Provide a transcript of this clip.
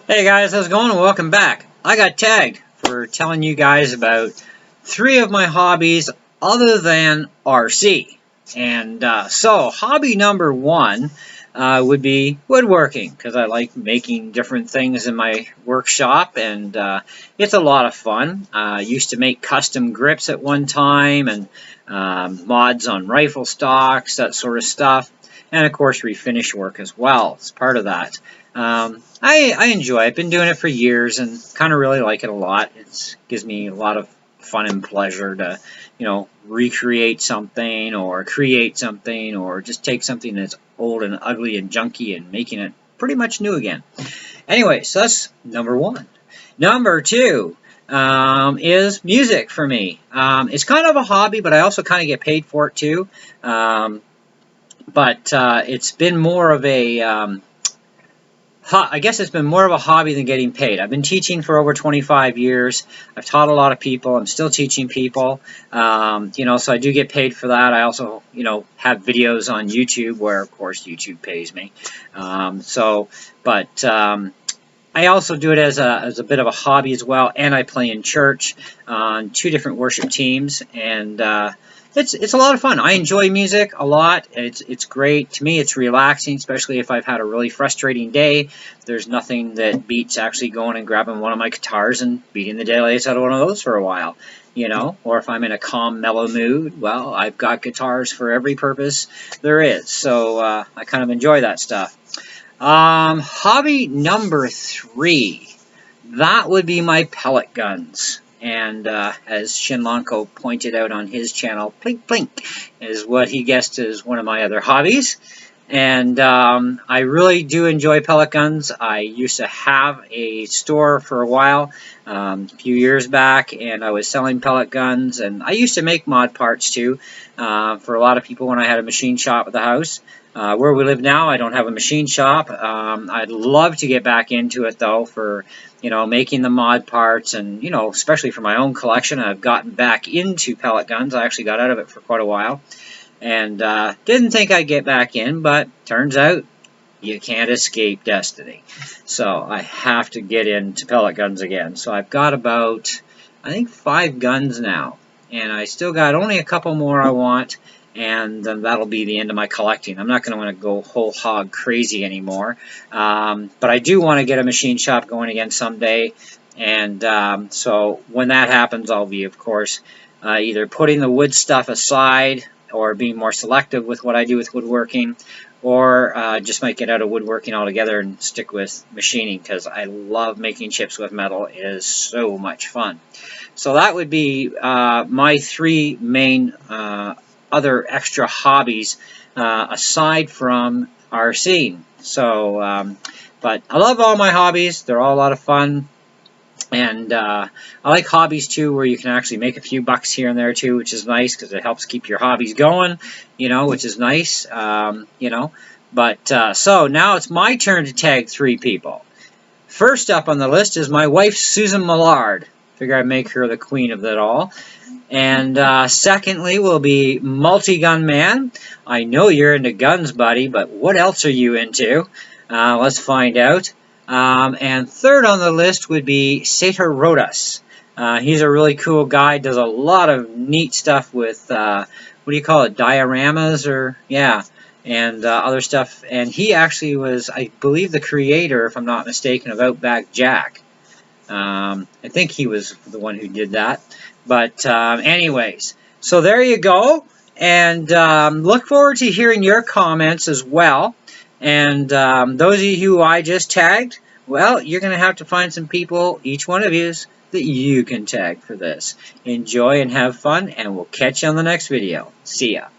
Hey guys, how's it going? Welcome back. I got tagged for telling you guys about 3 of my hobbies other than RC. So, hobby number 1 would be woodworking because I like making different things in my workshop, and it's a lot of fun. I used to make custom grips at one time and mods on rifle stocks, that sort of stuff. And of course, refinish work as well. It's part of that. I enjoy it. I've been doing it for years and kind of really like it a lot. It gives me a lot of fun and pleasure to, recreate something or create something or just take something that's old and ugly and junky and making it pretty much new again. Anyway, so that's number 1. Number 2 is music for me. It's kind of a hobby, but I also kind of get paid for it too. But it's been more of a I guess it's been more of a hobby than getting paid. I've been teaching for over 25 years. I've taught a lot of people. I'm still teaching people. So I do get paid for that. I also, have videos on YouTube where, of course, YouTube pays me. I also do it as a bit of a hobby as well, and I play in church on 2 different worship teams, and it's a lot of fun. I enjoy music a lot. It's great. To me, it's relaxing, especially if I've had a really frustrating day. There's nothing that beats actually going and grabbing one of my guitars and beating the daylights out of one of those for a while, Or if I'm in a calm, mellow mood, well, I've got guitars for every purpose there is. So I kind of enjoy that stuff. Hobby number 3, that would be my pellet guns. And as Shinlanko pointed out on his channel, plink plink is what he guessed is one of my other hobbies. And I really do enjoy pellet guns. I used to have a store for a while, a few years back, and I was selling pellet guns. And I used to make mod parts too for a lot of people when I had a machine shop at the house. Where we live now, I don't have a machine shop. I'd love to get back into it, though, for, making the mod parts and, especially for my own collection. I've gotten back into pellet guns. I actually got out of it for quite a while and didn't think I'd get back in, but turns out you can't escape destiny. So I have to get into pellet guns again. So I've got about, I think, 5 guns now, and I still got only a couple more I want. And then that'll be the end of my collecting. I'm not going to want to go whole hog crazy anymore. But I do want to get a machine shop going again someday. And so when that happens, I'll be, of course, either putting the wood stuff aside or being more selective with what I do with woodworking, or just might get out of woodworking altogether and stick with machining because I love making chips with metal. It is so much fun. So that would be my 3 main other extra hobbies aside from RCing. So, but I love all my hobbies. They're all a lot of fun. And I like hobbies, too, where you can actually make a few bucks here and there, too, which is nice because it helps keep your hobbies going, which is nice, So now it's my turn to tag 3 people. First up on the list is my wife, Susan Millard. Figure I'd make her the queen of it all. And secondly will be Multi-Gun Man. I know you're into guns, buddy, but what else are you into? Let's find out. And third on the list would be Sator Rodas. He's a really cool guy, does a lot of neat stuff with, what do you call it, dioramas or, yeah, and other stuff. And he actually was, I believe, the creator, if I'm not mistaken, of Outback Jack. I think he was the one who did that. But anyways, so there you go. And look forward to hearing your comments as well. And those of you who I just tagged, well, you're going to have to find some people, each one of you, that you can tag for this. Enjoy and have fun, and we'll catch you on the next video. See ya.